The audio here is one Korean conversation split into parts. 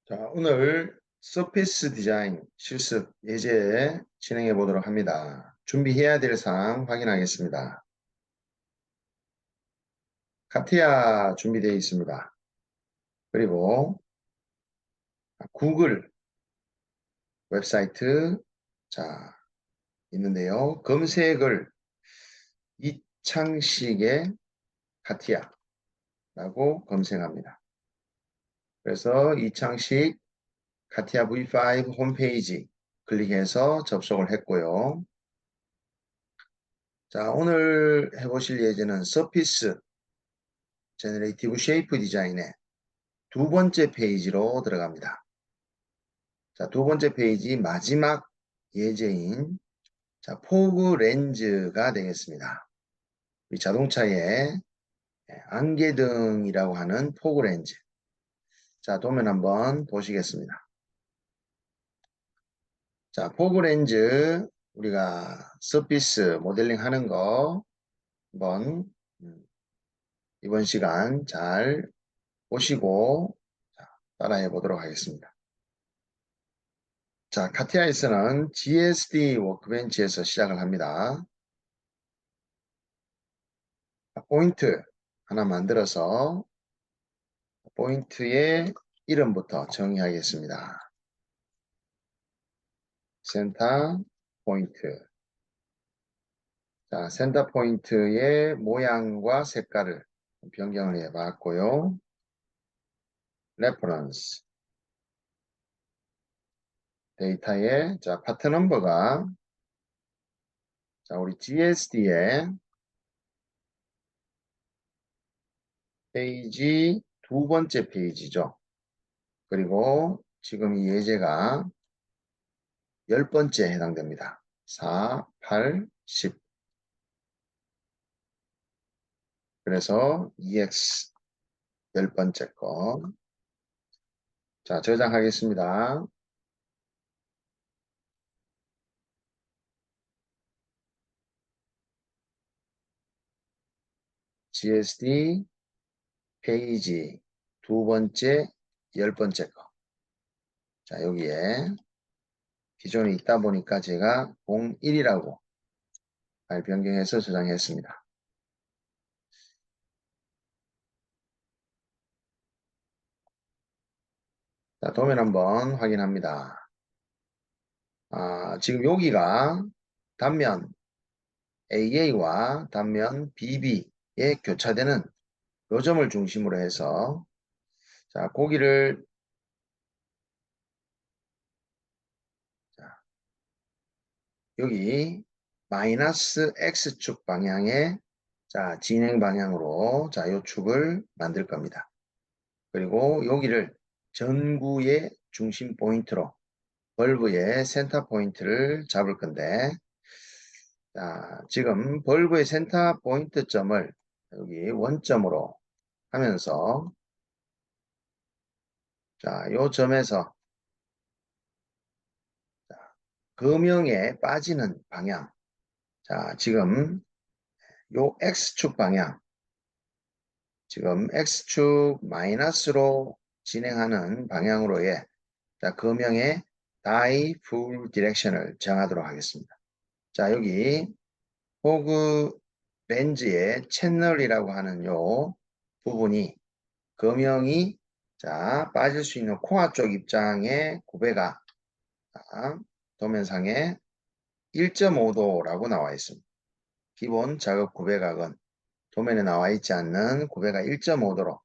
자, 오늘 서피스 디자인 실습 예제 진행해 보도록 합니다. 준비해야 될 사항 확인하겠습니다. 카티아 준비되어 있습니다. 그리고 구글 웹사이트 자 있는데요. 검색을 이창식의 카티아라고 검색합니다. 그래서 이창식 카티아 V5 홈페이지 클릭해서 접속을 했고요. 자, 오늘 해보실 예제는 서피스 제너레이티브 쉐이프 디자인의 두 번째 페이지로 들어갑니다. 자, 두 번째 페이지 마지막 예제인 자, 포그 렌즈가 되겠습니다. 우리 자동차의 안개등이라고 하는 포그 렌즈. 자, 도면 한번 보시겠습니다. 자, 포그 렌즈 우리가 서피스 모델링 하는 거 한번 이번 시간 잘 보시고 따라해 보도록 하겠습니다. 자, 카티아에서는 GSD 워크벤치에서 시작을 합니다. 포인트 하나 만들어서 포인트의 이름부터 정의하겠습니다. 센터 포인트. 자, 센터 포인트의 모양과 색깔을 변경을 해봤고요. 레퍼런스. 데이터의 자, 파트 넘버가 자, 우리 GSD의 페이지 두 번째 페이지죠. 그리고 지금 이 예제가 10번째에 해당됩니다. 4, 8, 10. 그래서 EX 10번째 거. 자, 저장하겠습니다. GSD 페이지 두 번째, 10번째 거. 자, 여기에 기존에 있다 보니까 제가 01이라고 파일 변경해서 저장했습니다. 자, 도면 한번 확인합니다. 지금 여기가 단면 AA와 단면 BB에 교차되는 요 점을 중심으로 해서 자, 고기를 자, 여기 마이너스 X축 방향의 자, 진행 방향으로 자, 요 축을 만들 겁니다. 그리고 여기를 전구의 중심 포인트로 벌브의 센터 포인트를 잡을 건데 자, 지금 벌브의 센터 포인트 점을 여기 원점으로 하면서 자, 요 점에서 자, 금형에 빠지는 방향 자, 지금 요 X축 방향 지금 X축 마이너스로 진행하는 방향으로의 자, 금형의 die full direction을 정하도록 하겠습니다. 자, 여기 포그 렌즈의 채널이라고 하는 요 부분이 금형이 자, 빠질 수 있는 코어 쪽 입장의 구배가 자, 도면상에 1.5도라고 나와 있습니다. 기본 작업 구배각은 도면에 나와 있지 않는 구배가 1.5도로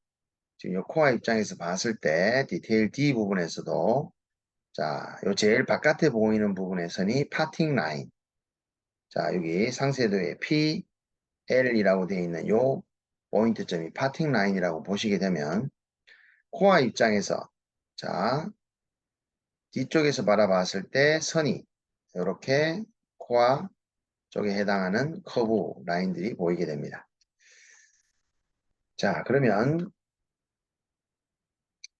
지금 요 코어 입장에서 봤을 때 디테일 D 부분에서도 자, 요 제일 바깥에 보이는 부분의 선이 파팅 라인. 자, 여기 상세도에 P, L이라고 되어 있는 요 포인트점이 파팅 라인이라고 보시게 되면 코어 입장에서 자, 뒤쪽에서 바라봤을 때 선이 이렇게 코어 쪽에 해당하는 커브 라인들이 보이게 됩니다. 자, 그러면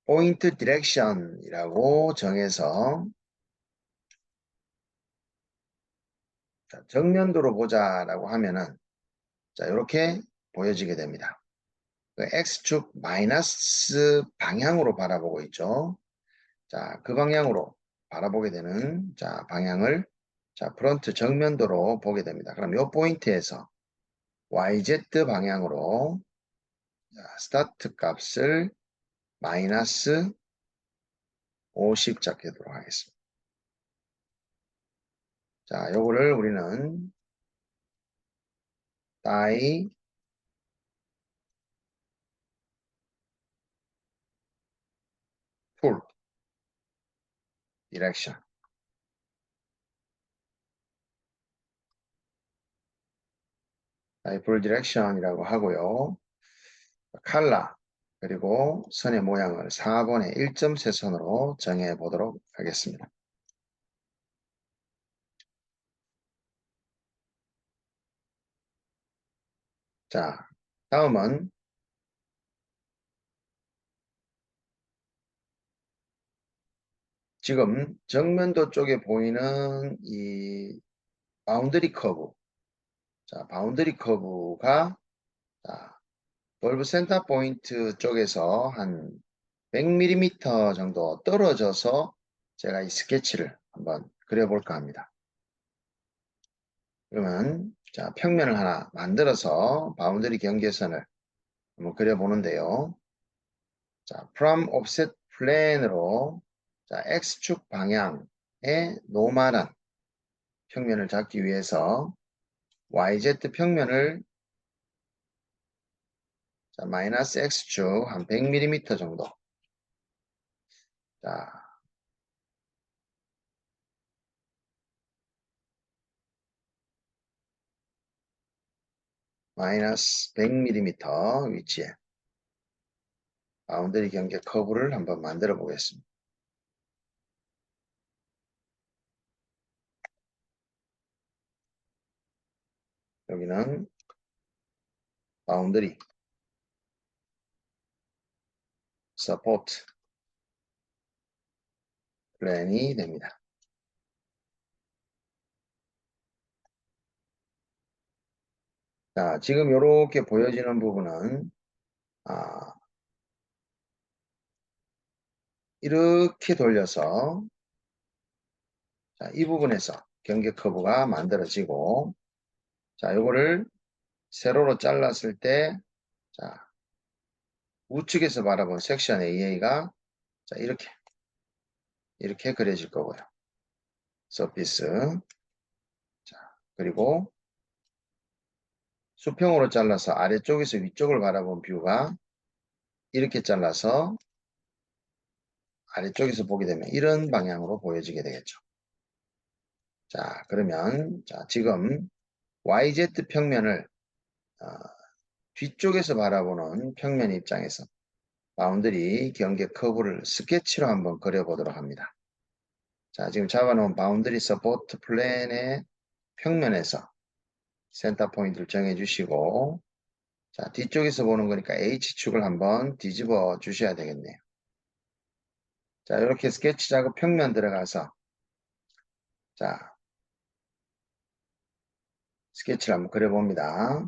포인트 디렉션이라고 정해서 자, 정면도로 보자라고 하면은 자, 이렇게 보여지게 됩니다. X축 마이너스 방향으로 바라보고 있죠. 자, 그 방향으로 바라보게 되는 자, 방향을 자, 프론트 정면도로 보게 됩니다. 그럼 이 포인트에서 YZ 방향으로 자, 스타트 값을 마이너스 50 잡도록 하겠습니다. 자, 요거를 우리는 die full direction die full direction이라고 하고요. 칼라 그리고 선의 모양을 4번의 1.3선으로 정해 보도록 하겠습니다. 자, 다음은 지금 정면도 쪽에 보이는 이 바운더리 커브. 자, 바운더리 커브가 자, 볼브 센터 포인트 쪽에서 한 100mm 정도 떨어져서 제가 이 스케치를 한번 그려볼까 합니다. 그러면 자, 평면을 하나 만들어서 바운더리 경계선을 한번 그려보는데요. 자, from offset plane으로 자, X축 방향의 노멀한 평면을 잡기 위해서 YZ 평면을 자, 마이너스 X축 한 100mm 정도. 자, 마이너스 100mm 위치에 바운더리 경계 커브를 한번 만들어 보겠습니다. 여기는 바운더리 서포트 플랜이 됩니다. 자, 지금 이렇게 보여지는 부분은 이렇게 돌려서 자, 이 부분에서 경계 커브가 만들어지고 자, 요거를 세로로 잘랐을 때 자, 우측에서 바라본 섹션 AA가 자, 이렇게 그려질 거고요. 서피스. 자, 그리고 수평으로 잘라서 아래쪽에서 위쪽을 바라본 뷰가 이렇게 잘라서 아래쪽에서 보게 되면 이런 방향으로 보여지게 되겠죠. 자, 그러면 자, 지금 YZ 평면을 뒤쪽에서 바라보는 평면 입장에서 바운더리 경계 커브를 스케치로 한번 그려보도록 합니다. 자, 지금 잡아놓은 바운더리 서포트 플랜의 평면에서 센터 포인트를 정해주시고 자, 뒤쪽에서 보는 거니까 H축을 한번 뒤집어 주셔야 되겠네요. 자, 이렇게 스케치 작업 평면 들어가서 자, 스케치를 한번 그려봅니다.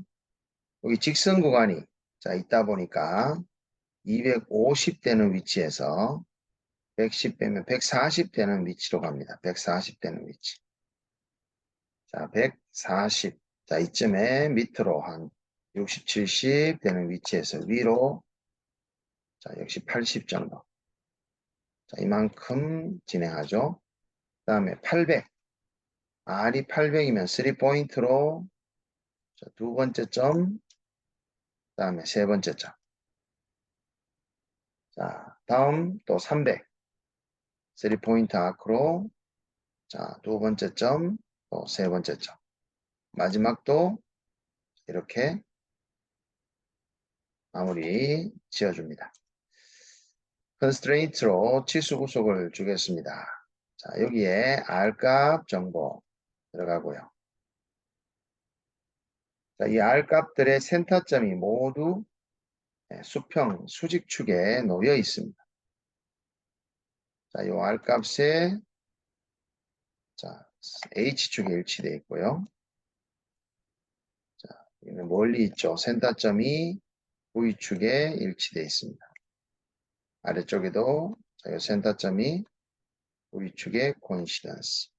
여기 직선 구간이 자, 있다 보니까 250 되는 위치에서 110 빼면 140 되는 위치로 갑니다. 140 되는 위치. 자, 140. 자, 이쯤에 밑으로 한 60, 70 되는 위치에서 위로 자, 역시 80 정도. 자, 이만큼 진행하죠. 그 다음에 800. R이 800이면 3포인트로 자, 두 번째 점, 그 다음에 세 번째 점. 자, 다음 또 300. 3포인트 아크로 자, 두 번째 점, 또 세 번째 점. 마지막도 이렇게 마무리 지어줍니다. constraint로 치수 구속을 주겠습니다. 자, 여기에 R값 정보 들어가고요. 자, 이 R값들의 센터점이 모두 수평, 수직축에 놓여 있습니다. 자, 이 R값에 자, H축에 일치되어 있고요. 자, 여기는 멀리 있죠. 센터점이 V축에 일치되어 있습니다. 아래쪽에도 자, 이 센터점이 V축의 coincidence.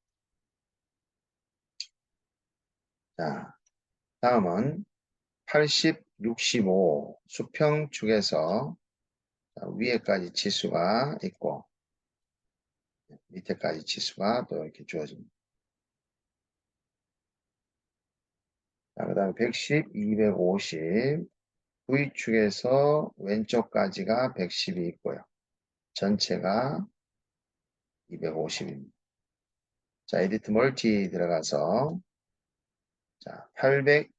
자, 다음은 80, 65 수평축에서 위에까지 치수가 있고 밑에까지 치수가 또 이렇게 주어집니다. 자, 그 다음에 110, 250 V축에서 왼쪽까지가 110이 있고요. 전체가 250입니다. 자, 에디트 멀티 들어가서 자, 800,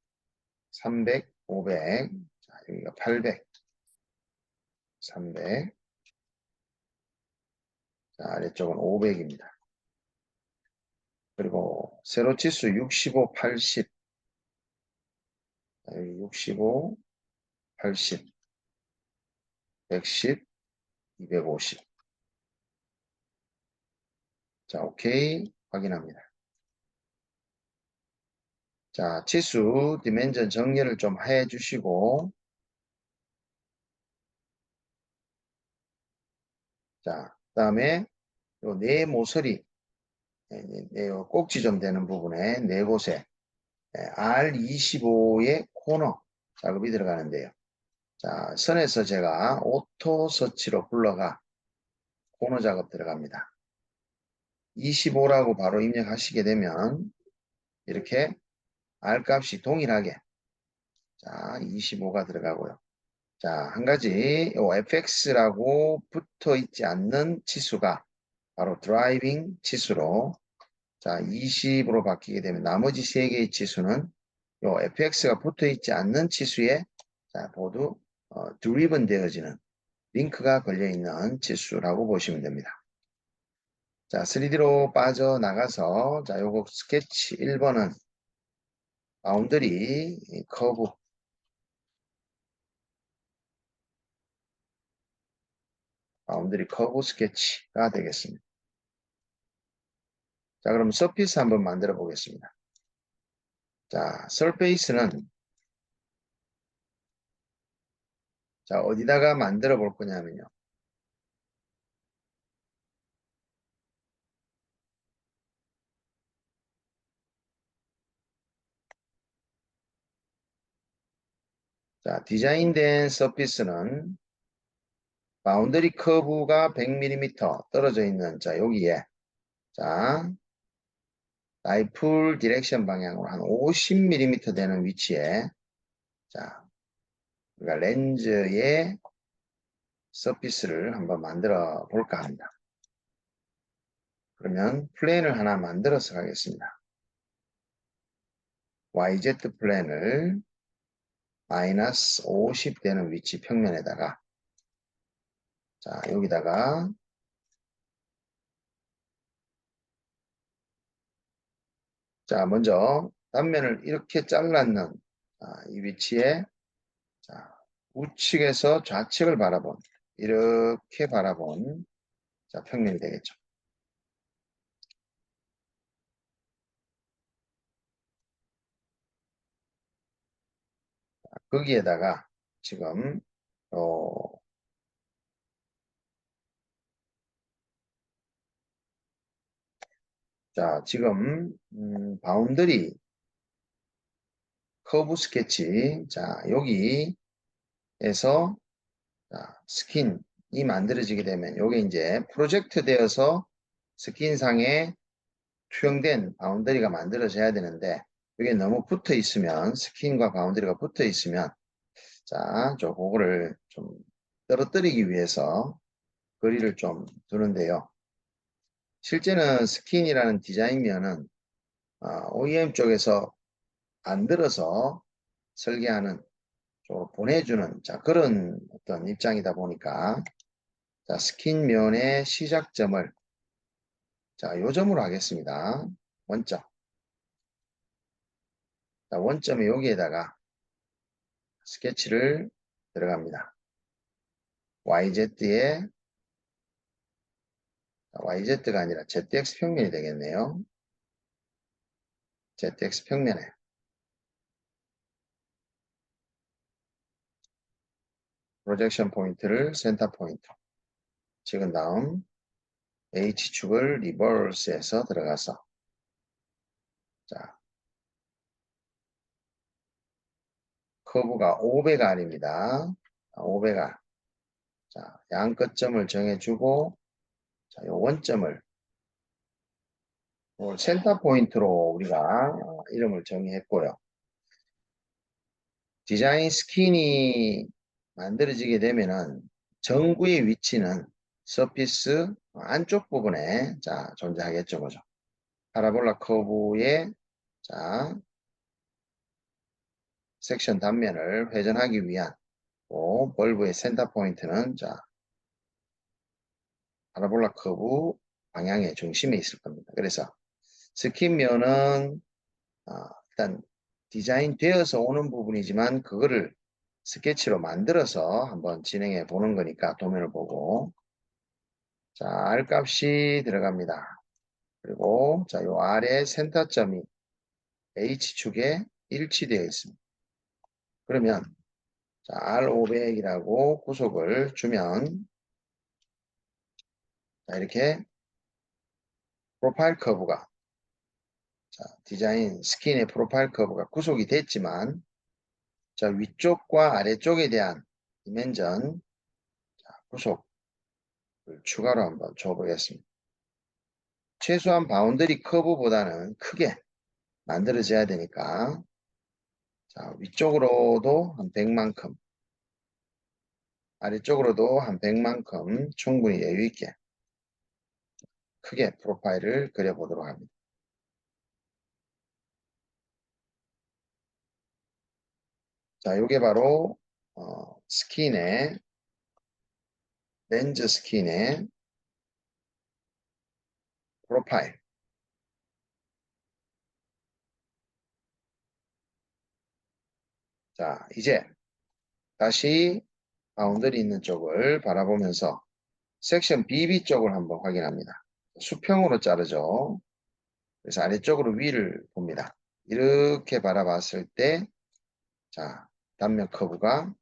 300, 500. 자, 여기가 800, 300. 자, 아래쪽은 500입니다. 그리고 세로 치수 65, 80. 여기 65, 80, 110, 250. 자, 오케이. 확인합니다. 자, 치수, 디멘전 정리를 좀 해 주시고, 자, 그 다음에 요 네 모서리, 요 꼭지 좀 되는 부분에 네 곳에 R25의 코너 작업이 들어가는데요. 자, 선에서 제가 오토 서치로 불러가 코너 작업 들어갑니다. 25라고 바로 입력하시게 되면 이렇게 R 값이 동일하게 자, 25가 들어가고요. 자, 한 가지 요 fx라고 붙어 있지 않는 치수가 바로 드라이빙 치수로 자, 20으로 바뀌게 되면 나머지 세 개의 치수는 요 fx가 붙어 있지 않는 치수에 자, 모두 드리븐 되어지는 링크가 걸려 있는 치수라고 보시면 됩니다. 자, 3D로 빠져나가서 자, 요거 스케치 1번은 바운더리 커브 바운더리 커브 스케치가 되겠습니다. 자, 그럼 서피스 한번 만들어 보겠습니다. 자, 서페이스는 자, 어디다가 만들어 볼 거냐면요. 자, 디자인된 서피스는 바운더리 커브가 100mm 떨어져 있는 자, 여기에 자, 라이플 디렉션 방향으로 한 50mm 되는 위치에 자, 우리가 렌즈의 서피스를 한번 만들어 볼까 합니다. 그러면 플랜을 하나 만들어서 가겠습니다. YZ 플랜을 마이너스 50 되는 위치 평면에다가 자, 여기다가 자, 먼저 단면을 이렇게 잘랐는 이 위치에 자, 우측에서 좌측을 바라본 이렇게 바라본 자, 평면이 되겠죠. 거기에다가 지금 자, 지금 바운더리 커브 스케치 자, 여기에서 자, 스킨이 만들어지게 되면 요게 이제 프로젝트 되어서 스킨상에 투영된 바운더리가 만들어져야 되는데 이게 너무 붙어 있으면 스킨과 바운더리가 붙어 있으면 자, 그거를 좀 떨어뜨리기 위해서 거리를 좀 두는데요. 실제는 스킨이라는 디자인면은 OEM 쪽에서 만들어서 설계하는 보내주는 자, 그런 어떤 입장이다 보니까 자, 스킨면의 시작점을 자, 요점으로 하겠습니다. 원점. 자, 원점에 여기에다가 스케치를 들어갑니다. YZ에 YZ가 아니라 ZX 평면이 되겠네요. ZX 평면에 프로젝션 포인트를 센터 포인트 찍은 다음 H축을 리버스해서 들어가서 자, 커브가 500R입니다. 500R. 자, 양 끝점을 정해주고 자, 요 원점을 센터 포인트로 우리가 이름을 정의했고요. 디자인 스킨이 만들어지게 되면은 정구의 위치는 서피스 안쪽 부분에 자, 존재하겠죠. 그죠? 파라볼라 커브의 자, 섹션 단면을 회전하기 위한 벌브의 센터 포인트는 자, 파라볼라 커브 방향의 중심에 있을 겁니다. 그래서 스킨면은 일단 디자인 되어서 오는 부분이지만 그거를 스케치로 만들어서 한번 진행해 보는 거니까 도면을 보고 자, R값이 들어갑니다. 그리고 자, 요 아래 센터점이 H축에 일치되어 있습니다. 그러면 자, R500이라고 구속을 주면 자, 이렇게 프로파일 커브가 자, 디자인 스킨의 프로파일 커브가 구속이 됐지만 자, 위쪽과 아래쪽에 대한 디멘전 구속을 추가로 한번 줘보겠습니다. 최소한 바운더리 커브보다는 크게 만들어져야 되니까 자, 위쪽으로도 한 100만큼 아래쪽으로도 한 100만큼 충분히 여유있게 크게 프로파일을 그려보도록 합니다. 자, 요게 바로 스킨의 렌즈 스킨의 프로파일. 자, 이제 다시 바운더리 있는 쪽을 바라보면서 섹션 BB 쪽을 한번 확인합니다. 수평으로 자르죠. 그래서 아래쪽으로 위를 봅니다. 이렇게 바라봤을 때, 자, 단면 커브가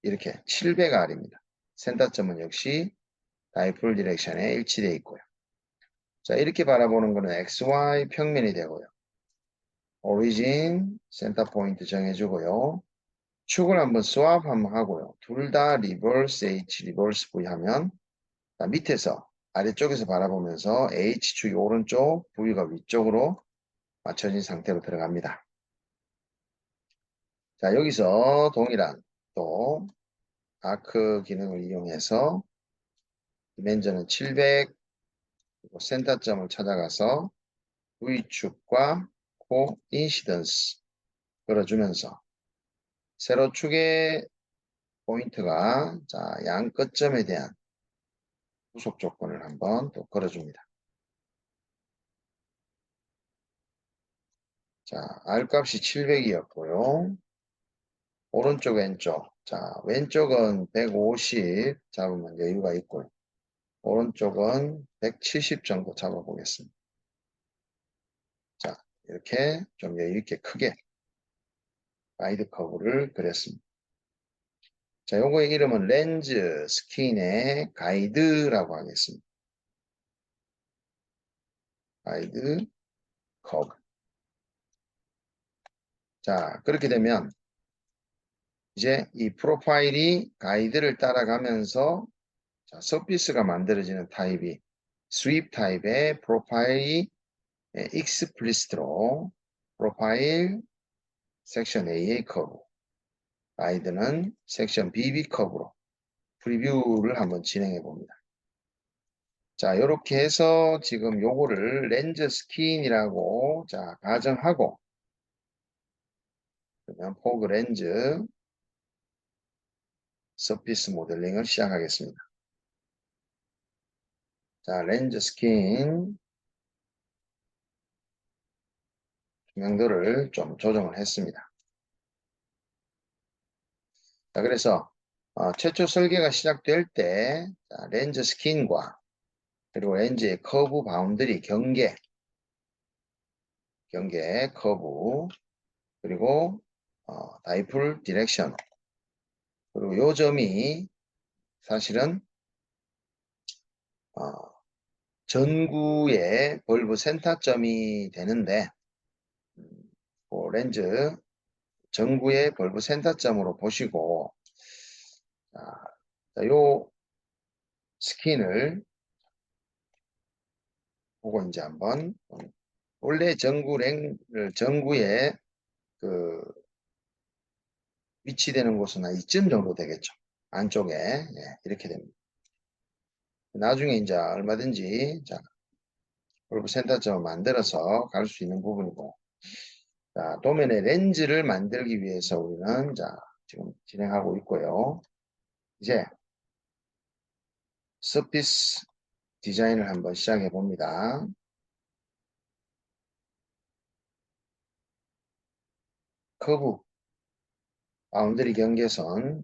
이렇게 700R입니다. 센터점은 역시 다이폴 디렉션에 일치되어 있고요. 자, 이렇게 바라보는 것은 XY 평면이 되고요. 오리진, 센터 포인트 정해주고요. 축을 한번 스왑 한번 하고요. 둘 다 리버스 H, 리버스 V 하면 밑에서 아래쪽에서 바라보면서 H축이 오른쪽, V가 위쪽으로 맞춰진 상태로 들어갑니다. 자, 여기서 동일한 또 아크 기능을 이용해서 디멘전은 700 센터점을 찾아가서 V축과 코 인시던스 걸어주면서 세로축의 포인트가 자, 양 끝점에 대한 후속 조건을 한번 또 걸어줍니다. 자, R값이 700이었고요. 오른쪽 왼쪽. 자, 왼쪽은 150 잡으면 여유가 있고요. 오른쪽은 170 정도 잡아보겠습니다. 자, 이렇게 좀 여유 있게 크게 가이드 커브를 그렸습니다. 자, 요거의 이름은 렌즈 스킨의 가이드라고 하겠습니다. 가이드 커브. 자, 그렇게 되면 이제 이 프로파일이 가이드를 따라가면서 자, 서피스가 만들어지는 타입이 스윕 타입의 프로파일이 익스플리시트로 프로파일 섹션 AA 커브 가이드는 섹션 BB 커브로 프리뷰를 한번 진행해 봅니다. 자, 이렇게 해서 지금 요거를 렌즈 스킨이라고 자, 가정하고 그러면 포그 렌즈 서피스 모델링을 시작하겠습니다. 자, 렌즈 스킨 투명도를 좀 조정을 했습니다. 자, 그래서 최초 설계가 시작될 때 자, 렌즈 스킨과 그리고 렌즈의 커브 바운더리 경계 커브 그리고 다이풀 디렉션 그리고 요 점이 사실은 전구의 벌브 센터점이 되는데 그 렌즈 전구의 벌브 센터점으로 보시고 요 스킨을 보고 이제 한번 원래 전구의 그 위치되는 곳은 한 이쯤 정도 되겠죠. 안쪽에 이렇게 됩니다. 나중에 이제 얼마든지 벌브 센터점을 만들어서 갈 수 있는 부분이고 도면의 렌즈를 만들기 위해서 우리는 지금 진행하고 있고요. 이제 서피스 디자인을 한번 시작해 봅니다. 커브, 바운더리 경계선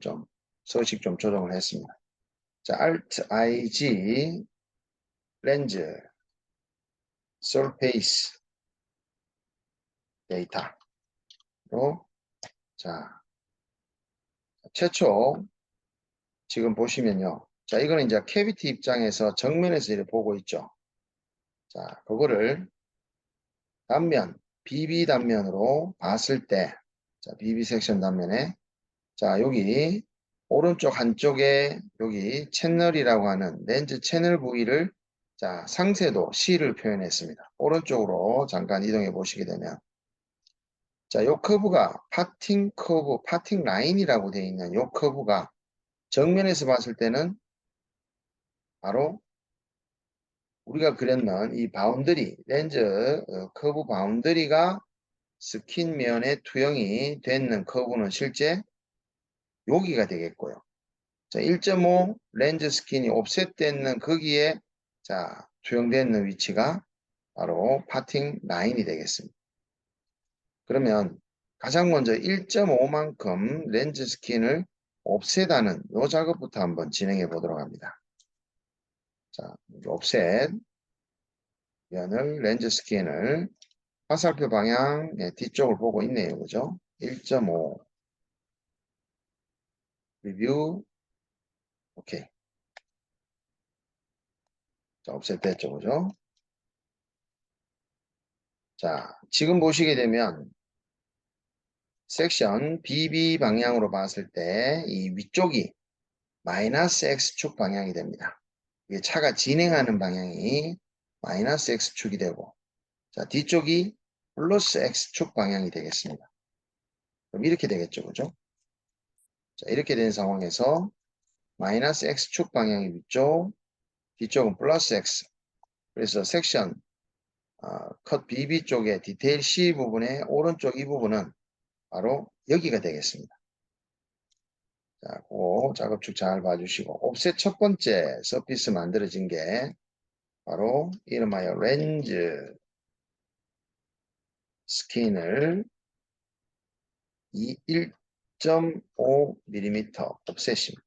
서식 좀 조정을 했습니다. Alt IG 렌즈 surface 데이터로 최초 지금 보시면요. 이거는 이제 캐비티 입장에서 정면에서 이렇게 보고 있죠. 그거를 단면, BB 단면으로 봤을 때, BB 섹션 단면에, 여기 오른쪽 한쪽에 여기 채널이라고 하는 렌즈 채널 부위를 상세도 C를 표현했습니다. 오른쪽으로 잠깐 이동해 보시게 되면 요 커브가 파팅 커브, 파팅 라인이라고 되어 있는 요 커브가 정면에서 봤을 때는 바로 우리가 그렸는 이 바운더리, 렌즈 커브 바운더리가 스킨 면에 투영이 되는 커브는 실제 여기가 되겠고요. 1.5 렌즈 스킨이 옵셋되는 거기에 투영되는 위치가 바로 파팅 라인이 되겠습니다. 그러면 가장 먼저 1.5만큼 렌즈 스킨을 옵셋하는 이 작업부터 한번 진행해 보도록 합니다. 옵셋 면을 렌즈 스킨을 화살표 방향 뒤쪽을 보고 있네요. 그죠? 1.5 리뷰 오케이. 옵셋 됐죠. 그죠? 지금 보시게 되면 섹션 BB 방향으로 봤을 때 이 위쪽이 마이너스 X축 방향이 됩니다. 이게 차가 진행하는 방향이 마이너스 X축이 되고 뒤쪽이 플러스 X축 방향이 되겠습니다. 그럼 이렇게 되겠죠. 그죠? 이렇게 된 상황에서 마이너스 X축 방향이 위쪽, 뒤쪽은 플러스 X. 그래서 섹션 컷 BB 쪽의 디테일 C 부분의 오른쪽 이 부분은 바로 여기가 되겠습니다. 그 작업축 잘 봐주시고 옵셋 첫 번째 서피스 만들어진 게 바로 이름하여 렌즈 스킨을 이 1.5mm 옵셋입니다.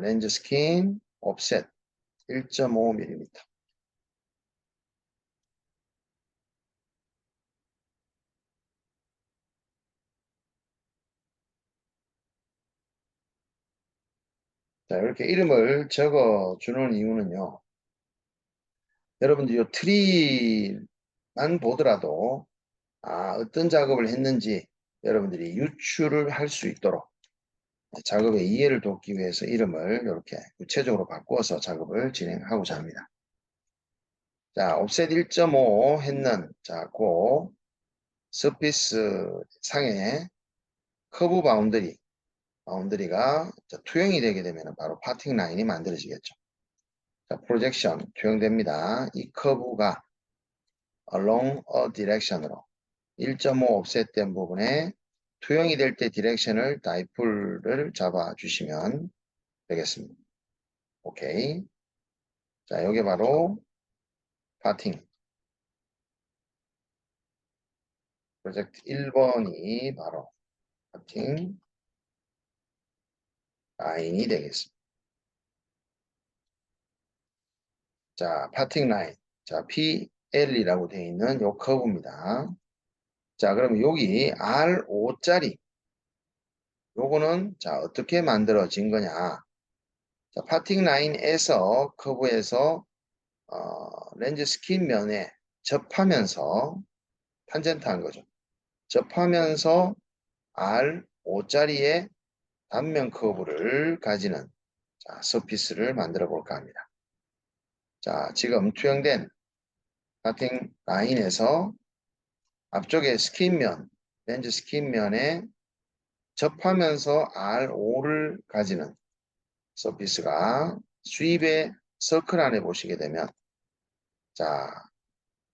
렌즈 스킨 옵셋 1.5mm. 이렇게 이름을 적어 주는 이유는요. 여러분들 이 트리만 보더라도 어떤 작업을 했는지 여러분들이 유추를 할 수 있도록 작업의 이해를 돕기 위해서 이름을 이렇게 구체적으로 바꾸어서 작업을 진행하고자 합니다. 옵셋 1.5 했는 그 서피스 상의 커브 바운더리가 투영이 되게 되면 바로 파팅 라인이 만들어지겠죠. 프로젝션 투영됩니다. 이 커브가 along a direction으로 1.5 옵셋된 부분에 투영이 될 때 디렉션을 다이풀을 잡아 주시면 되겠습니다. 오케이. 여기 바로 파팅 프로젝트 1번이 바로 파팅 라인이 되겠습니다. 파팅 라인. PL이라고 되어 있는 요 커브입니다. 그럼 여기 R5짜리 요거는 어떻게 만들어진 거냐? 자, 파팅 라인에서 커브에서 렌즈 스킨 면에 접하면서 탄젠트한 거죠. 접하면서 R5짜리의 단면 커브를 가지는 자, 서피스를 만들어 볼까 합니다. 자, 지금 투영된 파팅 라인에서 앞쪽에 스킨면, 렌즈 스킨면에 접하면서 R5를 가지는 서피스가 수입의 서클 안에 보시게 되면 자,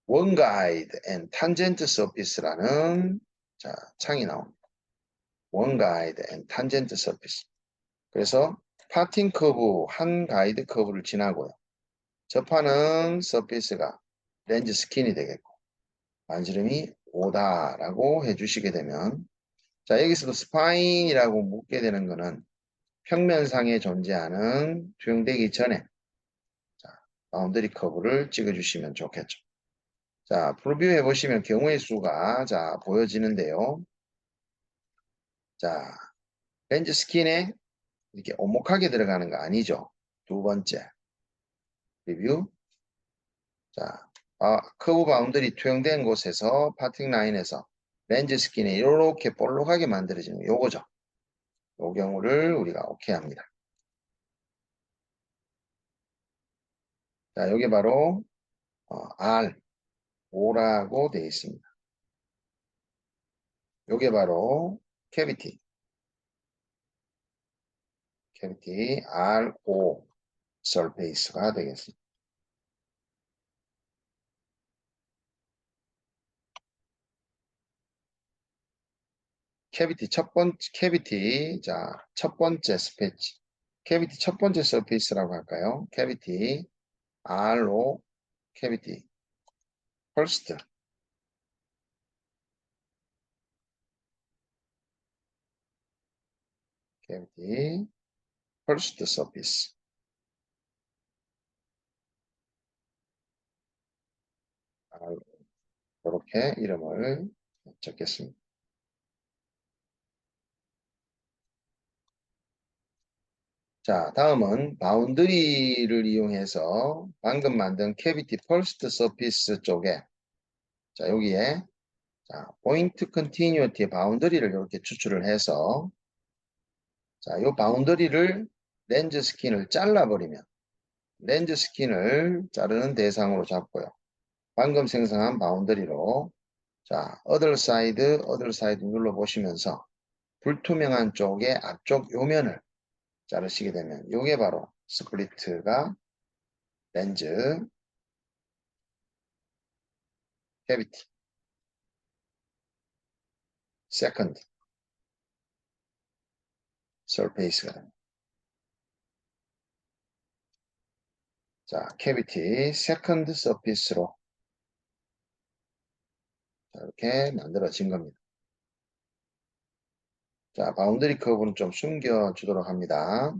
원가이드 앤 탄젠트 서피스라는 자, 창이 나옵니다. 원가이드 앤 탄젠트 서피스. 그래서 파팅 커브 한 가이드 커브를 지나고요. 접하는 서피스가 렌즈 스킨이 되겠고 반지름이 5다라고 해주시게 되면 자, 여기서도 스파인이라고 묻게 되는 거는 평면상에 존재하는 투영되기 전에 자, 바운더리 커브를 찍어주시면 좋겠죠. 자, 프로뷰 해보시면 경우의 수가 자, 보여지는데요. 자, 렌즈 스킨에 이렇게 오목하게 들어가는 거 아니죠. 두 번째, 리뷰. 자, 커브 바운더리 투영된 곳에서 파팅 라인에서 렌즈 스킨에 이렇게 볼록하게 만들어지는 요거죠. 요 경우를 우리가 오케이 합니다. 자, 여기 바로 R5라고 되어 있습니다. 요게 바로 캐비티 R5 서페이스가 되겠습니다. 첫 번째 스페이스. 캐비티 첫 번째 서페이스라고 할까요? 캐비티 R로 캐비티 퍼스트 캐비티 퍼스트 서피스 이렇게 이름을 적겠습니다. 자, 다음은 바운더리를 이용해서 방금 만든 캐비티 퍼스트 서피스 쪽에 자, 여기에 자, 포인트 컨티뉴어티의 바운더리를 이렇게 추출을 해서 자, 이 바운더리를 렌즈 스킨을 잘라버리면 렌즈 스킨을 자르는 대상으로 잡고요. 방금 생성한 바운더리로 자, other side 눌러보시면서 불투명한 쪽의 앞쪽 요면을 자르시게 되면 이게 바로 스플리트가 렌즈 캐비티 세컨드 서페이스가 됩니다. 자, 캐비티 세컨드 서피스로 이렇게 만들어진 겁니다. 자, 바운더리 커브는 좀 숨겨주도록 합니다.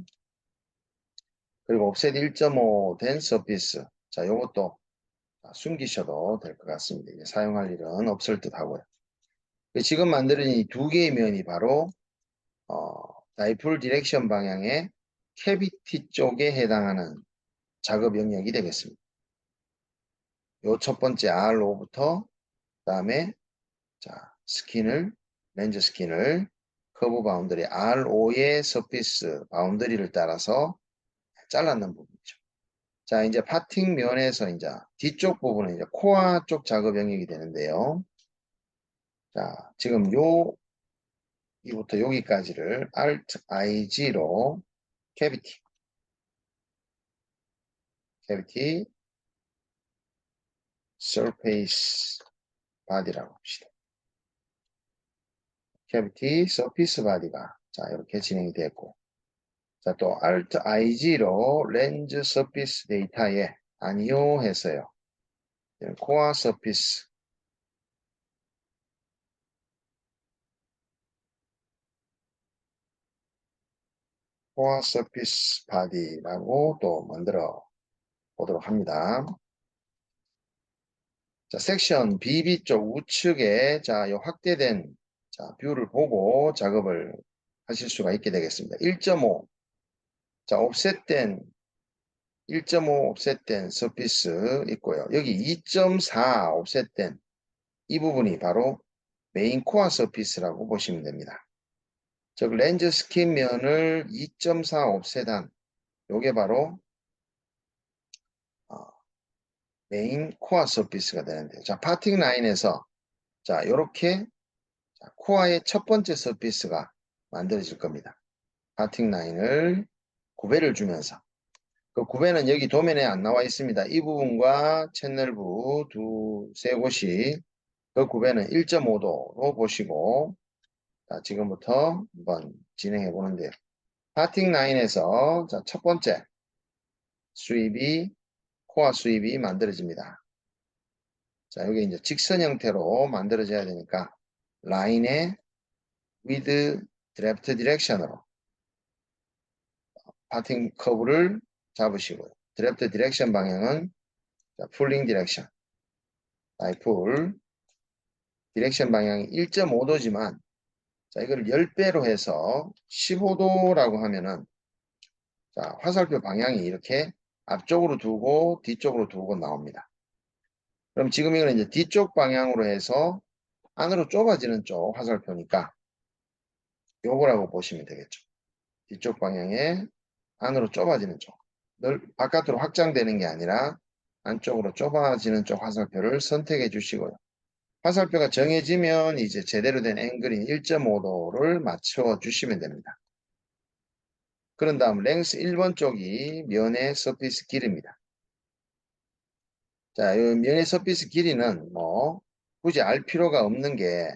그리고 옵셋 1.5 된 서피스. 자, 요것도 숨기셔도 될 것 같습니다. 이제 사용할 일은 없을 듯 하고요. 지금 만드는 이 두 개의 면이 바로 다이폴 디렉션 방향의 캐비티 쪽에 해당하는 작업 영역이 되겠습니다. 요 첫 번째 R5부터 그다음에 자, 렌즈 스킨을 커브 바운더리 R5의 서피스 바운더리를 따라서 잘랐는 부분이죠. 자, 이제 파팅 면에서 이제 뒤쪽 부분은 이제 코어 쪽 작업 영역이 되는데요. 자, 지금 이부터 여기까지를 Alt IG로 캐비티 surface body라고 합시다. 캐비티 서피스 바디가 자, 이렇게 진행이 됐고 자, 또 Alt IG로 렌즈 서피스 데이터에 아니요 했어요. 코어 서피스 바디라고 또 만들어 보도록 합니다. 자, 섹션 BB 쪽 우측에 자, 요 확대된 자, 뷰를 보고 작업을 하실 수가 있게 되겠습니다. 1.5 자, 옵셋된 1.5 옵셋된 서피스 있고요. 여기 2.4 옵셋된 이 부분이 바로 메인 코어 서피스라고 보시면 됩니다. 즉 렌즈 스킨 면을 2.4 옵셋한 요게 바로 메인 코어 서피스가 되는데요. 자, 파팅 라인에서 자, 요렇게 코어의 첫 번째 서피스가 만들어질 겁니다. 파팅 라인을 구배를 주면서 그 구배는 여기 도면에 안 나와 있습니다. 이 부분과 채널부 두세 곳이 그 구배는 1.5도로 보시고 자, 지금부터 한번 진행해 보는데요. 파팅 라인에서 자, 첫 번째 수입이 코어 수입이 만들어집니다. 자, 여기 이제 직선 형태로 만들어져야 되니까 라인의 with draft direction으로 파팅 커브를 잡으시고요. 드래프트 디렉션 방향은 풀링 디렉션, 풀 디렉션 방향이 1.5도지만 자, 이걸 10배로 해서 15도라고 하면은 자, 화살표 방향이 이렇게 앞쪽으로 두고 뒤쪽으로 두고 나옵니다. 그럼 지금 이거는 이제 뒤쪽 방향으로 해서 안으로 좁아지는 쪽 화살표니까 요거라고 보시면 되겠죠. 뒤쪽 방향에 안으로 좁아지는 쪽. 바깥으로 확장되는 게 아니라 안쪽으로 좁아지는 쪽 화살표를 선택해 주시고요. 화살표가 정해지면 이제 제대로 된 앵글인 1.5도를 맞춰 주시면 됩니다. 그런 다음 랭스 1번 쪽이 면의 서피스 길이입니다. 자, 이 면의 서피스 길이는 뭐 굳이 알 필요가 없는 게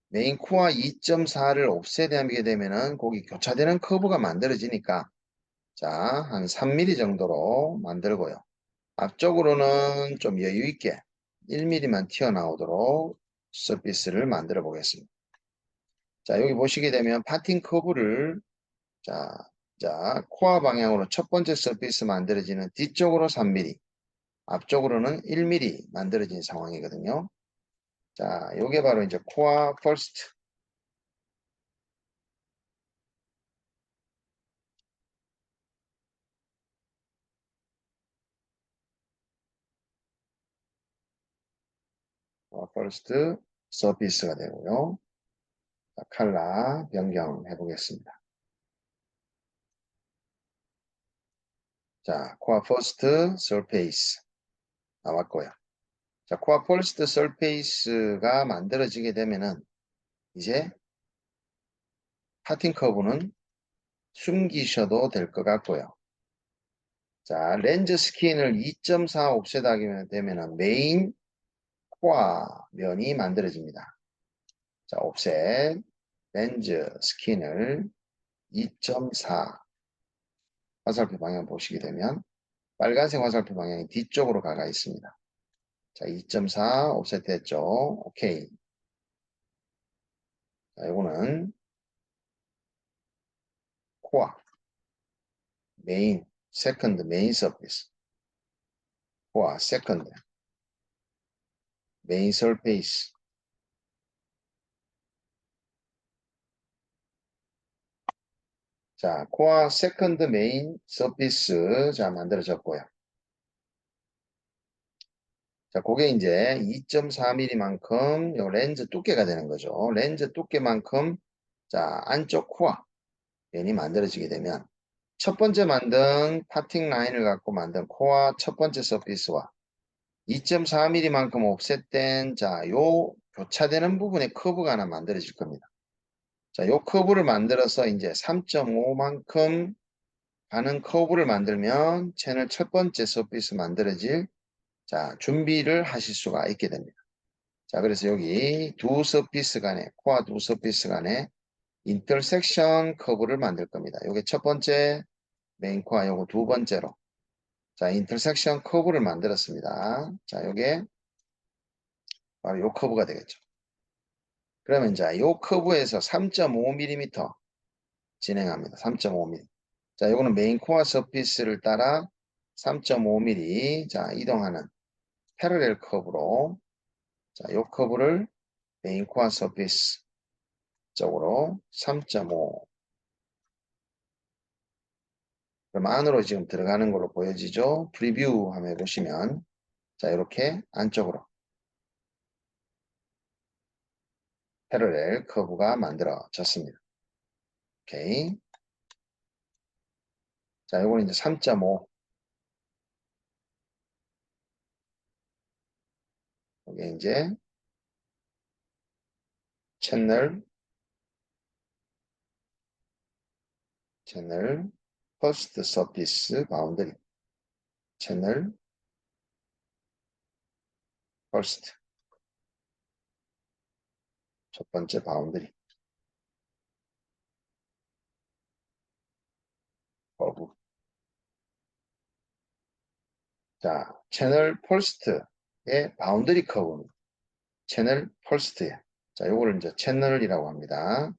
메인 코어 2.4를 옵셋하게 되면은 거기 교차되는 커브가 만들어지니까 자, 한 3mm 정도로 만들고요. 앞쪽으로는 좀 여유 있게 1mm만 튀어나오도록 서피스를 만들어 보겠습니다. 자, 여기 보시게 되면 파팅 커브를 자, 코어 방향으로 첫 번째 서피스 만들어지는 뒤쪽으로 3mm, 앞쪽으로는 1mm 만들어진 상황이거든요. 자, 요게 바로 이제 코어 퍼스트. 퍼스트 서피스가 되고요. 자, 컬러 변경해 보겠습니다. 자, 코어 퍼스트 서페이스 나왔고요. 자, 코어 퍼스트 서페이스가 만들어지게 되면은 이제 파팅 커브는 숨기셔도 될 것 같고요. 자, 렌즈 스킨을 2.4 옵셋 하게 되면은 메인 코어 면이 만들어집니다. 자, 옵셋 렌즈 스킨을 2.4 화살표 방향 보시게 되면 빨간색 화살표 방향이 뒤쪽으로 가가 있습니다. 자, 2.4 옵셋 됐죠? 오케이. 자, 이거는 코어 메인 세컨드 메인 서피스 코어 세컨드 메인 서페이스 자, 코어 세컨드 메인 서피스 자 만들어졌고요. 자, 그게 이제 2.4mm만큼 요 렌즈 두께가 되는 거죠. 렌즈 두께만큼 자, 안쪽 코어 면이 만들어지게 되면 첫 번째 만든 파팅 라인을 갖고 만든 코어 첫 번째 서피스와 2.4mm만큼 옵셋된 자, 요 교차되는 부분에 커브가 하나 만들어질 겁니다. 자, 요 커브를 만들어서 이제 3.5만큼 가는 커브를 만들면 채널 첫 번째 서피스 만들어질 자, 준비를 하실 수가 있게 됩니다. 자, 그래서 여기 두 서피스 간에, 코어 두 서피스 간에 인터섹션 커브를 만들 겁니다. 요게 첫 번째 메인 코어, 요거 두 번째로. 자, 인터섹션 커브를 만들었습니다. 자, 요게 바로 요 커브가 되겠죠. 그러면 자, 요 커브에서 3.5mm 진행합니다. 3.5mm. 자, 요거는 메인 코어 서피스를 따라 3.5mm 자, 이동하는 패러렐 커브로 자, 요 커브를 메인 코어 서피스 쪽으로 3.5 그럼 안으로 지금 들어가는 걸로 보여지죠? 프리뷰 한번 해보시면 자 이렇게 안쪽으로 패러렐 커브가 만들어졌습니다. 오케이. 자, 요거는 이제 3.5. 이게 이제 채널 퍼스트 서피스 바운더리 채널 퍼스트 첫 번째 바운더리 커브. 자, 채널 퍼스트의 바운더리 커브는 채널 퍼스트에 자, 요거를 이제 채널이라고 합니다.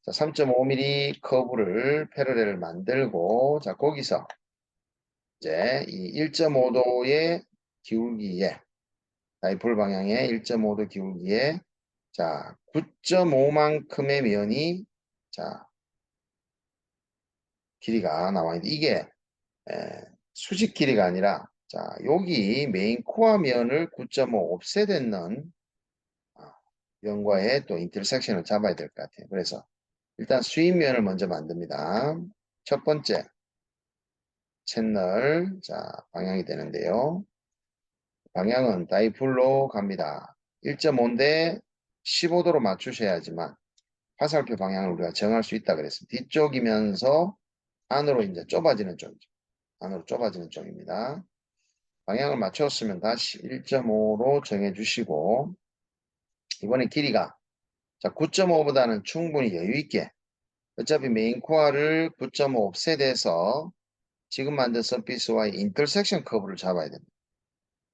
자, 3.5mm 커브를 패러렐을 만들고 자, 거기서 이제 이 1.5도의 기울기에 다이폴 방향의 1.5도 기울기에 자, 9.5만큼의 면이 자, 길이가 나와 있는데 이게 수직 길이가 아니라 자, 여기 메인 코어 면을 9.5 옵셋했는 면과의 또 인터섹션을 잡아야 될 것 같아요. 그래서 일단 수입면을 먼저 만듭니다. 첫 번째 채널 자, 방향이 되는데요. 방향은 다이폴로 갑니다. 1.5인데 15도로 맞추셔야지만 화살표 방향을 우리가 정할 수 있다 그랬습니다. 뒤쪽이면서 안으로 이제 좁아지는 쪽이죠. 안으로 좁아지는 쪽입니다. 방향을 맞췄으면 다시 1.5로 정해주시고 이번에 길이가 자 9.5보다는 충분히 여유있게 어차피 메인 코어를 9.5 옵셋에서 지금 만든 서피스와의 인터섹션 커브를 잡아야 됩니다.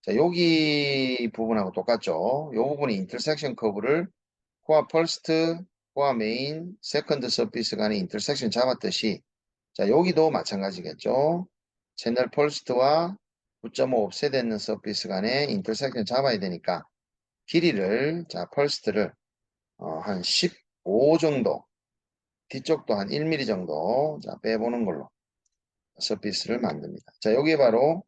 자 여기 부분하고 똑같죠. 이 부분이 인터섹션 커브를 코어 퍼스트, 코어 메인, 세컨드 서피스 간의 인터섹션 잡았듯이 자 여기도 마찬가지겠죠. 채널 펄스트와 9.5 옵셋되는 서피스 간의 인터섹션 잡아야 되니까 길이를 자 펄스트를 한 15 정도 뒤쪽도 한 1mm 정도 자 빼보는 걸로 서피스를 만듭니다. 자 여기 바로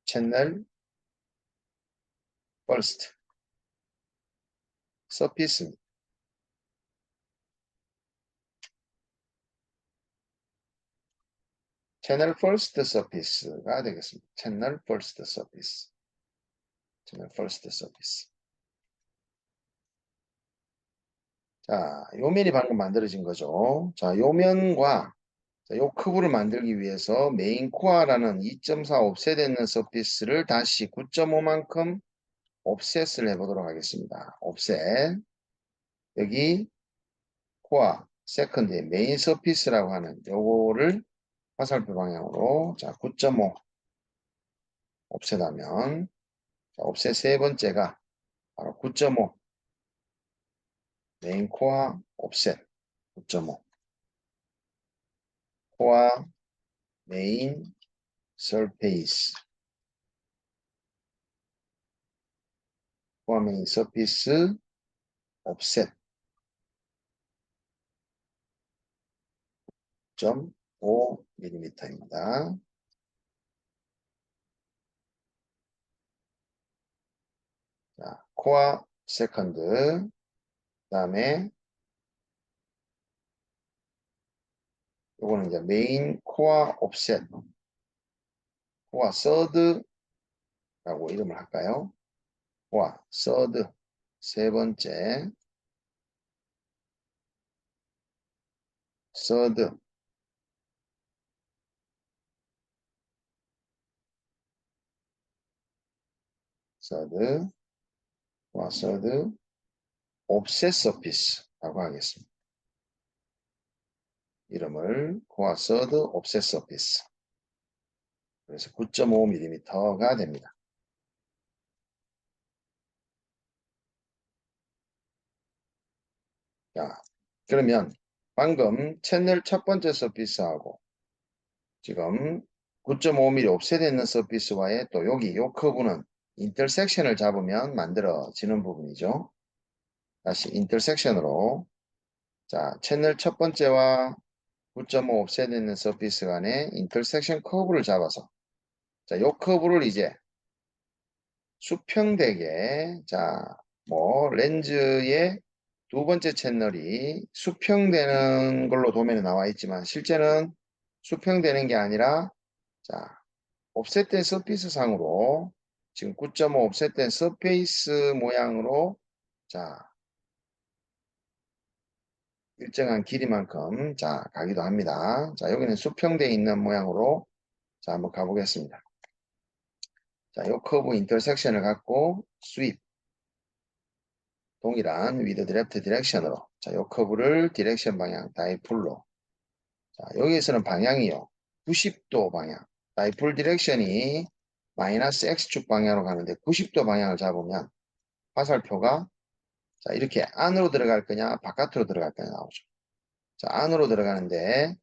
채널 펄스트 서피스입니다. 채널 퍼스트 서피스가 되겠습니다. 채널 퍼스트 서피스 채널 퍼스트 서피스. 자, 요 면이 방금 만들어진 거죠. 자, 요 면과 자, 요 커브를 만들기 위해서 메인 코어라는 2.4 옵셋되는 서피스를 다시 9.5만큼 옵셋을 해보도록 하겠습니다. 옵셋. 여기 코어, 세컨드의 메인 서피스라고 하는 요거를 화살표 방향으로 자, 9.5 옵셋하면 자, 옵셋 세 번째가 바로 9.5 메인 코어 옵셋 9.5 코어 메인 서페이스 코어 메인 서피스 옵셋 0.5mm입니다. 자, 코어 세컨드 그 다음에 요거는 이제 메인 코어 옵셋 코어 서드라고 이름을 할까요? 코어 서드 세 번째 서드 서드 코어 서드 옵셋 서피스라고 하겠습니다. 이름을 코어 서드 옵셋 서피스 그래서 9.5mm가 됩니다. 자, 그러면 방금 채널 첫 번째 서피스하고 지금 9.5mm 옵셋 있는 서피스와의 또 여기 요 커브는 인터섹션을 잡으면 만들어지는 부분이죠. 다시 인터섹션으로 자 채널 첫 번째와 9.5 옵셋 있는 서피스 간의 인터섹션 커브를 잡아서 자, 요 커브를 이제 수평되게 뭐 렌즈의 두 번째 채널이 수평되는 걸로 도면에 나와 있지만 실제는 수평되는 게 아니라 자, 옵셋된 서피스 상으로 지금 9.5 옵셋된 서페이스 모양으로 자, 일정한 길이만큼 가기도 합니다. 자, 여기는 수평되어 있는 모양으로 한번 가보겠습니다. 자, 요 커브 인터섹션을 갖고 스윕 동일한 위드 드래프트 디렉션으로 자, 요 커브를 디렉션 방향 다이풀로 자, 여기에서는 방향이요. 90도 방향. 다이풀 디렉션이 마이너스 X축 방향으로 가는데 90도 방향을 잡으면 화살표가 자, 이렇게 안으로 들어갈 거냐, 바깥으로 들어갈 거냐 나오죠. 자, 안으로 들어가는데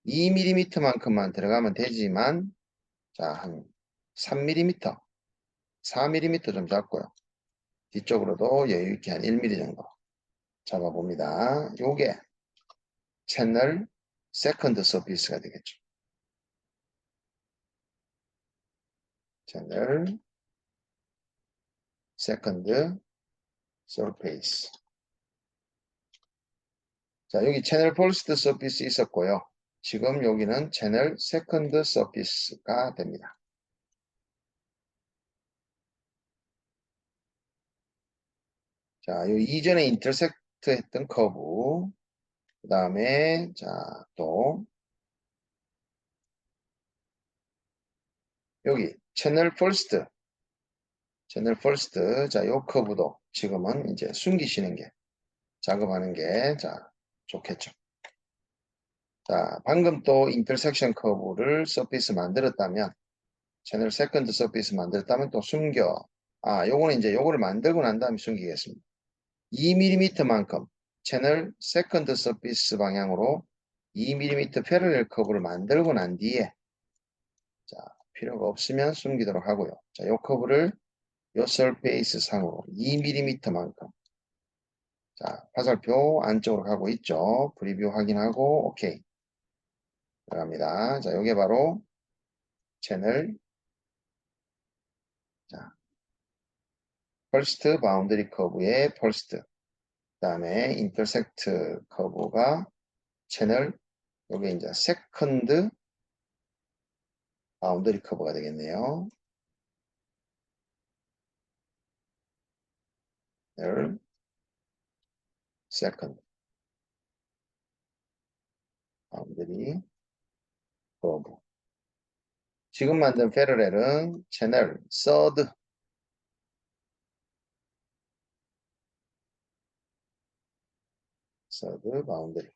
2mm만큼만 들어가면 되지만 자, 한 3mm, 4mm 좀 잡고요. 뒤쪽으로도 여유있게 한 1mm 정도 잡아봅니다. 요게 채널 세컨드 서피스가 되겠죠. 채널 세컨드 서페이스. 자, 여기 채널 퍼스트 서피스 있었고요. 지금 여기는 채널 세컨드 서피스가 됩니다. 자, 요 이전에 인터섹트 했던 커브. 그 다음에, 또, 여기 채널 퍼스트. 채널 퍼스트. 자, 요 커브도 지금은 이제 숨기시는 게, 작업하는 게, 좋겠죠. 자, 방금 또 인터섹션 커브를 서피스 만들었다면, 채널 세컨드 서피스 만들었다면 또 숨겨. 요거는 이제 요거를 만들고 난 다음에 숨기겠습니다. 2mm만큼 채널 세컨드 서피스 방향으로 2mm 패러렐 커브를 만들고 난 뒤에 자, 필요가 없으면 숨기도록 하고요. 자, 요 커브를 요 서페이스 상으로 2mm만큼 자, 화살표 안쪽으로 가고 있죠. 프리뷰 확인하고 오케이 들어갑니다. 자, 요게 바로 채널 자, 펄스트 바운더리 커브의 펄스트 그 다음에 인터섹트 커브가 채널 요게 이제 세컨드 바운더리 커브가 되겠네요. 를 세컨드 바운더리 커브 지금 만든 패러렐은 채널 서드 바운더리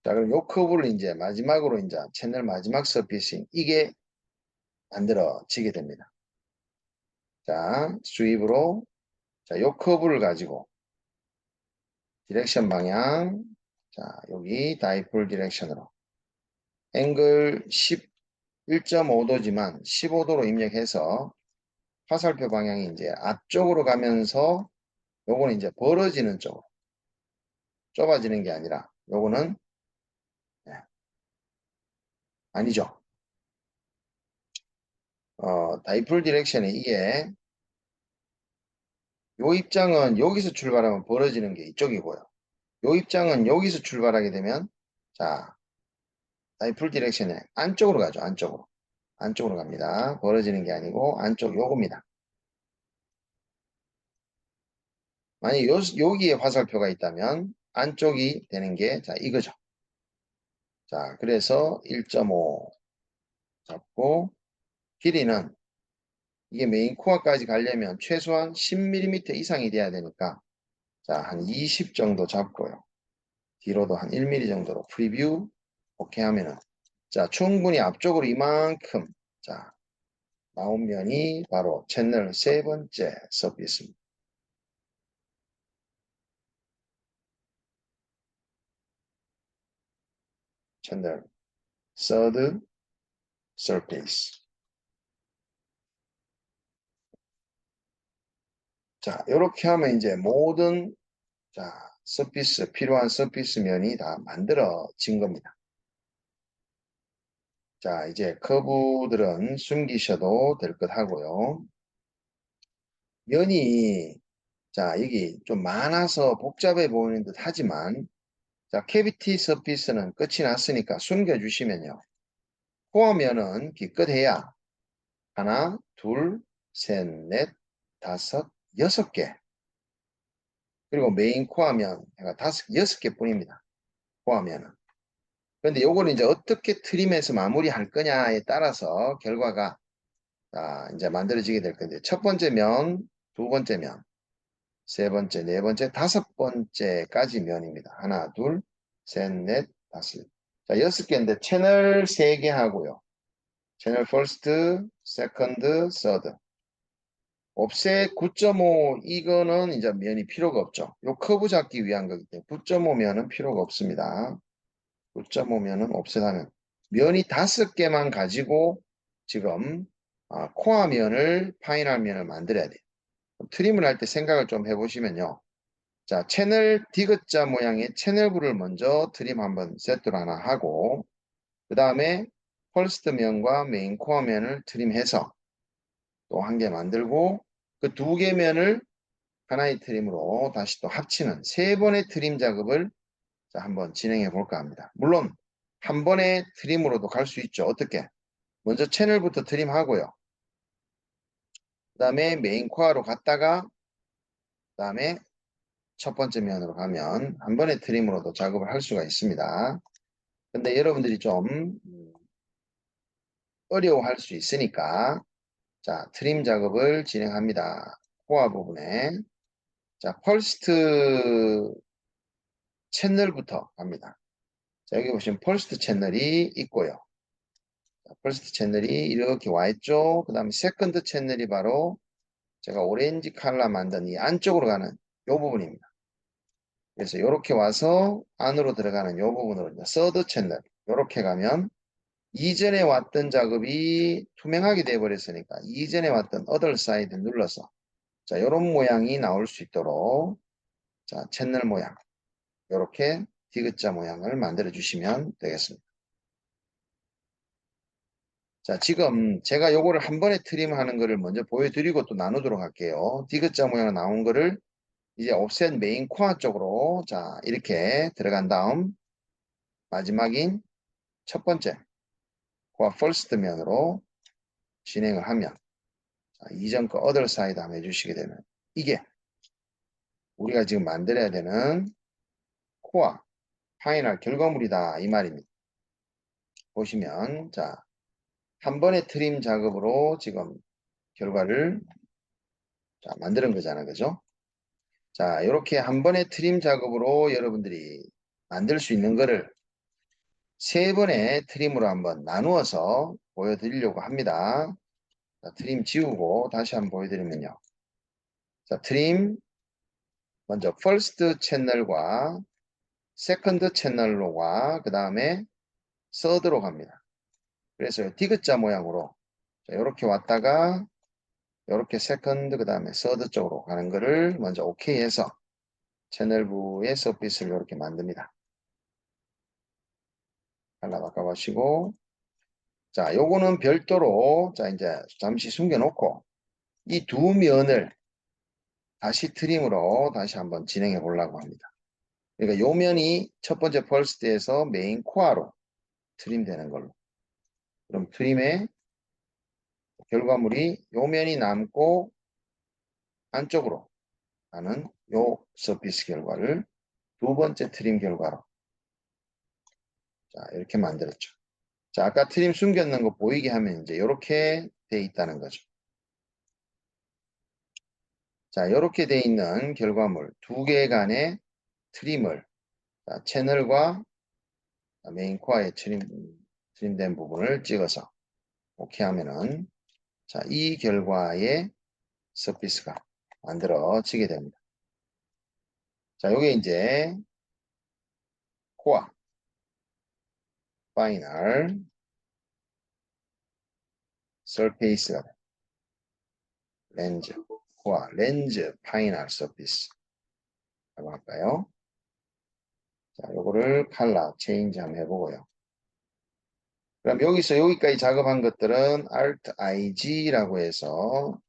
자 그럼 요 커브를 이제 마지막으로 이제 채널 마지막 서피싱 이게 만들어지게 됩니다. 자 수입으로 요 커브를 가지고 디렉션 방향 자 여기 다이폴 디렉션으로 앵글 11.5도지만 15도로 입력해서 화살표 방향이 이제 앞쪽으로 가면서 요거는 이제 벌어지는 쪽으로 좁아지는 게 아니라 요거는 네, 아니죠. 다이풀 디렉션에 이게 요 입장은 여기서 출발하면 벌어지는 게 이쪽이고요. 요 입장은 여기서 출발하게 되면 자 다이풀 디렉션에 안쪽으로 가죠. 안쪽으로 갑니다. 벌어지는 게 아니고 안쪽 요겁니다. 만약 여기에 화살표가 있다면 안쪽이 되는 게 이거죠. 자 그래서 1.5 잡고 길이는 이게 메인 코어까지 가려면 최소한 10mm 이상이 돼야 되니까 한 20 정도 잡고요. 뒤로도 한 1mm 정도로 프리뷰 오케이 하면은 충분히 앞쪽으로 이만큼 나온 면이 바로 채널 세 번째 서피스입니다. 채널 third surface 자, 이렇게 하면 이제 모든 자, 서피스, 필요한 서피스 면이 다 만들어진 겁니다. 자, 이제 커브들은 숨기셔도 될 것 하고요. 면이, 자, 여기 좀 많아서 복잡해 보이는 듯 하지만, 자, 캐비티 서피스는 끝이 났으니까 숨겨주시면요. 코어 면은 기껏해야 하나, 둘, 셋, 넷, 다섯, 여섯 개. 그리고 메인 코어면 여섯 개 뿐입니다. 코어면은. 그런데 요거는 이제 어떻게 트림해서 마무리할 거냐에 따라서 결과가 이제 만들어지게 될 건데 첫 번째 면, 두 번째 면, 세 번째, 네 번째, 다섯 번째까지 면입니다. 하나, 둘, 셋, 넷, 다섯. 자, 여섯 개인데 채널 세 개 하고요. 채널 퍼스트, 세컨드, 서드. 옵셋 9.5 이거는 이제 면이 필요가 없죠. 요 커브 잡기 위한 거기 때문에 9.5면은 필요가 없습니다. 9.5면은 옵셋하면 면이 다섯 개만 가지고 지금 코어 면을 파이널 면을 만들어야 돼요. 트림을 할 때 생각을 좀 해보시면요. 자, 채널 디귿자 모양의 채널부를 먼저 트림 한번 세트로 하나 하고 그 다음에 펄스트 면과 메인 코어 면을 트림해서 또 한 개 만들고 그 두 개 면을 하나의 트림으로 다시 또 합치는 세 번의 트림 작업을 자, 한번 진행해 볼까 합니다. 물론 한 번의 트림으로도 갈 수 있죠. 어떻게? 먼저 채널부터 트림하고요. 그 다음에 메인 코어로 갔다가 그 다음에 첫 번째 면으로 가면 한 번의 트림으로도 작업을 할 수가 있습니다. 근데 여러분들이 좀 어려워할 수 있으니까 자, 트림 작업을 진행합니다. 코어 부분에 자, 펄스트 채널부터 갑니다. 자, 여기 보시면 펄스트 채널이 있고요. 자, 펄스트 채널이 이렇게 와 있죠. 그 다음에 세컨드 채널이 바로 제가 오렌지 컬러 만든 이 안쪽으로 가는 이 부분입니다. 그래서 이렇게 와서 안으로 들어가는 이 부분으로 이제 서드 채널 이렇게 가면 이전에 왔던 작업이 투명하게 되어 버렸으니까 이전에 왔던 other side 눌러서 자, 이런 모양이 나올 수 있도록 자, 채널 모양 이렇게 디귿자 모양을 만들어 주시면 되겠습니다. 자, 지금 제가 요거를 한 번에 트림하는 거를 먼저 보여드리고 또 나누도록 할게요. 디귿자 모양 나온 거를 이제 옵셋 메인 코어 쪽으로 자, 이렇게 들어간 다음 마지막인 첫 번째 코어 퍼스트 면으로 진행을 하면 자, 이전 거 other side 한번 해주시게 되면 이게 우리가 지금 만들어야 되는 코어 파이널 결과물이다 이 말입니다. 보시면 자, 한 번의 트림 작업으로 지금 결과를 자, 만드는 거잖아요. 그죠? 자, 이렇게 한 번의 트림 작업으로 여러분들이 만들 수 있는 거를 세 번의 트림으로 한번 나누어서 보여드리려고 합니다. 자, 트림 지우고 다시 한번 보여드리면요. 자, 트림 먼저 퍼스트 채널과 세컨드 채널로와 그 다음에 서드로 갑니다. 그래서 디귿자 모양으로 이렇게 왔다가 이렇게 세컨드 그 다음에 서드 쪽으로 가는 거를 먼저 오케이 해서 채널부의 서피스를 이렇게 만듭니다. 하나 바꿔보시고 자 요거는 별도로 자 이제 잠시 숨겨놓고 이 두 면을 다시 트림으로 다시 한번 진행해 보려고 합니다. 그러니까 요 면이 첫 번째 펄스트에서 메인 코어로 트림되는 걸로 그럼 트림의 결과물이 요 면이 남고 안쪽으로 가는 요 서피스 결과를 두 번째 트림 결과로 자 이렇게 만들었죠. 자 아까 트림 숨겼는 거 보이게 하면 이제 이렇게 돼 있다는 거죠. 자 이렇게 돼 있는 결과물 두 개 간의 트림을 자, 채널과 메인 코어에 트림된 부분을 찍어서 오케이 하면은 자 이 결과의 서피스가 만들어지게 됩니다. 자 요게 이제 코어 파이널 서페이스가 렌즈 코어 렌즈 파이널 서피스 라고 할까요? 자, 요거를 컬러 체인지 한번 해보고요. 그럼 여기서 여기까지 작업한 것들은 Alt IG라고 해서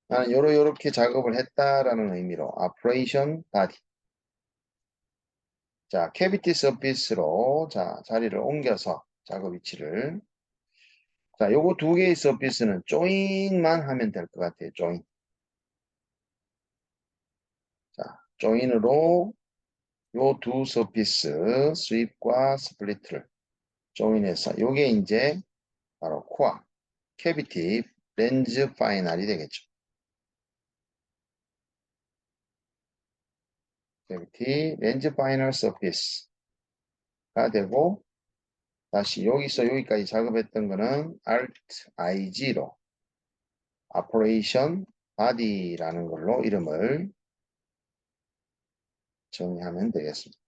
나는 요렇게 작업을 했다라는 의미로 Operation Body. 자, 캐비티 서피스로 자, 자리를 옮겨서 작업 위치를. 자, 요거 두 개의 서피스는 조인만 하면 될 것 같아요. 조인. 자, 조인으로 요 두 서피스 스윕과 스플리트를 조인해서 요게 이제 바로 코어, 캐비티, 렌즈 파이널이 되겠죠. 캐비티, 렌즈 파이널 서피스가 되고 다시 여기서 여기까지 작업했던 거는 Alt IG로 Operation Body라는 걸로 이름을 정리하면 되겠습니다.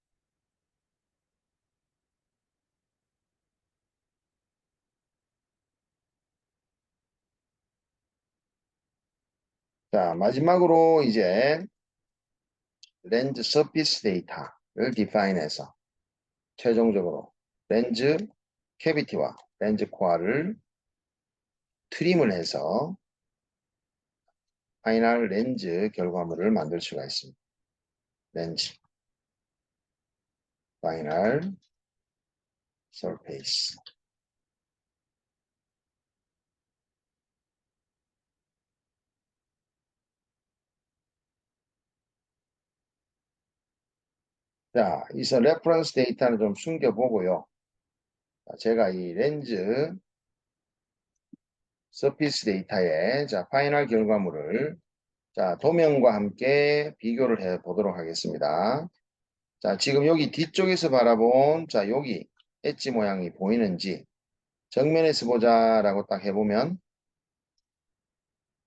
자, 마지막으로 이제 렌즈 서피스 데이터를 디파인해서 최종적으로 렌즈 캐비티와 렌즈 코어를 트림을 해서 파이널 렌즈 결과물을 만들 수가 있습니다. 렌즈 파이널 서페이스. 자, 이서 레퍼런스 데이터는 좀 숨겨보고요. 자, 제가 이 렌즈 서피스 데이터의 자, 파이널 결과물을 자, 도면과 함께 비교를 해 보도록 하겠습니다. 자, 지금 여기 뒤쪽에서 바라본 자, 여기 엣지 모양이 보이는지 정면에서 보자라고 딱 해보면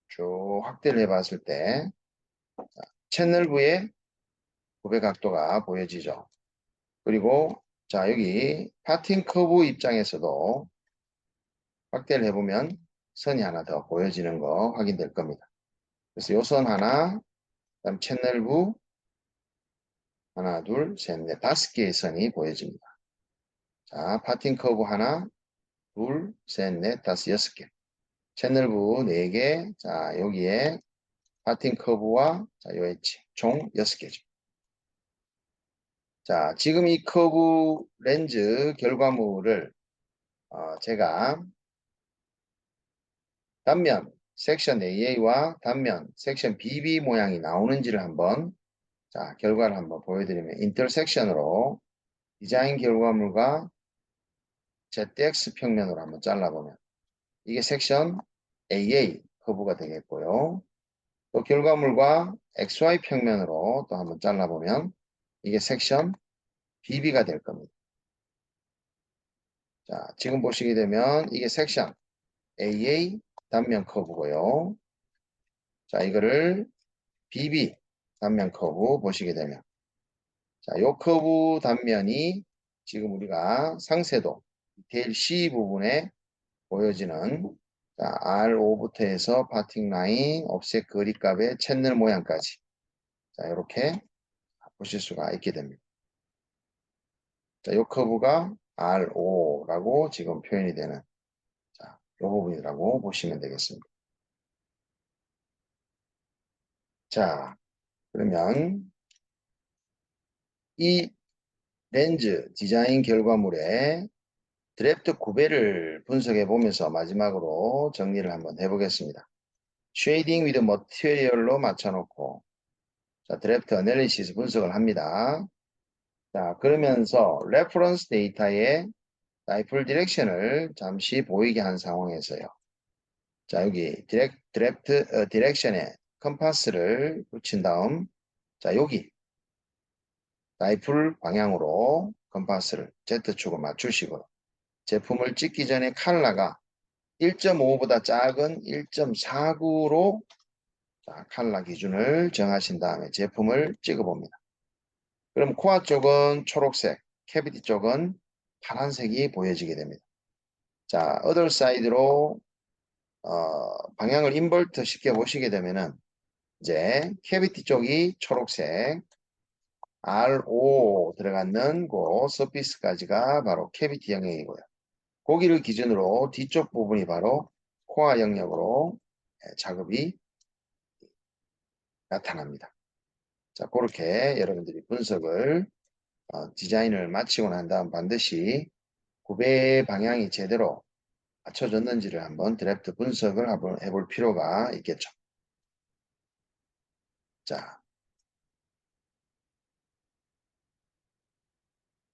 쭉 확대를 해봤을 때 채널부의 구배 각도가 보여지죠. 그리고 자, 여기 파팅 커브 입장에서도 확대를 해보면 선이 하나 더 보여지는 거 확인될 겁니다. 그래서 요 선 하나, 그다음 채널부 하나, 둘, 셋, 넷, 다섯 개의 선이 보여집니다. 자, 파팅 커브 하나, 둘, 셋, 넷, 다섯, 여섯 개. 채널부 네 개. 자, 여기에 파팅 커브와 자, 요 엣지 총 여섯 개죠. 자, 지금 이 커브 렌즈 결과물을 제가 단면 섹션 AA와 단면 섹션 BB 모양이 나오는지를 한번 자, 결과를 한번 보여드리면 인터섹션으로 디자인 결과물과 ZX 평면으로 한번 잘라보면 이게 섹션 AA 커브가 되겠고요. 또 결과물과 XY 평면으로 또 한번 잘라보면 이게 섹션 BB가 될 겁니다. 자, 지금 보시게 되면 이게 섹션 AA 단면 커브고요. 자, 이거를 BB 단면 커브 보시게 되면 자, 요 커브 단면이 지금 우리가 상세도 디테일 C 부분에 보여지는 자, R5부터 해서 파팅 라인, 옵셋 거리값의 채널 모양까지 자, 이렇게 보실 수가 있게 됩니다. 자, 요 커브가 R5라고 지금 표현이 되는 자, 요 부분이라고 보시면 되겠습니다. 자, 그러면 이 렌즈 디자인 결과물의 드래프트 구배를 분석해 보면서 마지막으로 정리를 한번 해보겠습니다. 쉐이딩 위드 머티리얼로 맞춰놓고 자, 드래프트 어널리시스 분석을 합니다. 자, 그러면서 레퍼런스 데이터의 다이폴 디렉션을 잠시 보이게 한 상황에서요. 자, 여기 드래프트 디렉션에 컴파스를 붙인 다음 자, 여기 다이폴 방향으로 컴파스를 Z축으로 맞추시고 제품을 찍기 전에 컬러가 1.5보다 작은 1.49로 자, 컬러 기준을 정하신 다음에 제품을 찍어봅니다. 그럼 코어 쪽은 초록색, 캐비티 쪽은 파란색이 보여지게 됩니다. 자, 어덜 사이드로 방향을 인버트 시켜 보시게 되면은 이제 캐비티 쪽이 초록색, R5 들어가는 그 서피스까지가 바로 캐비티 영역이고요. 거기를 기준으로 뒤쪽 부분이 바로 코어 영역으로 작업이 나타납니다. 자, 그렇게 여러분들이 분석을 디자인을 마치고 난 다음 반드시 구배 방향이 제대로 맞춰졌는지를 한번 드래프트 분석을 한번 해볼 필요가 있겠죠. 자,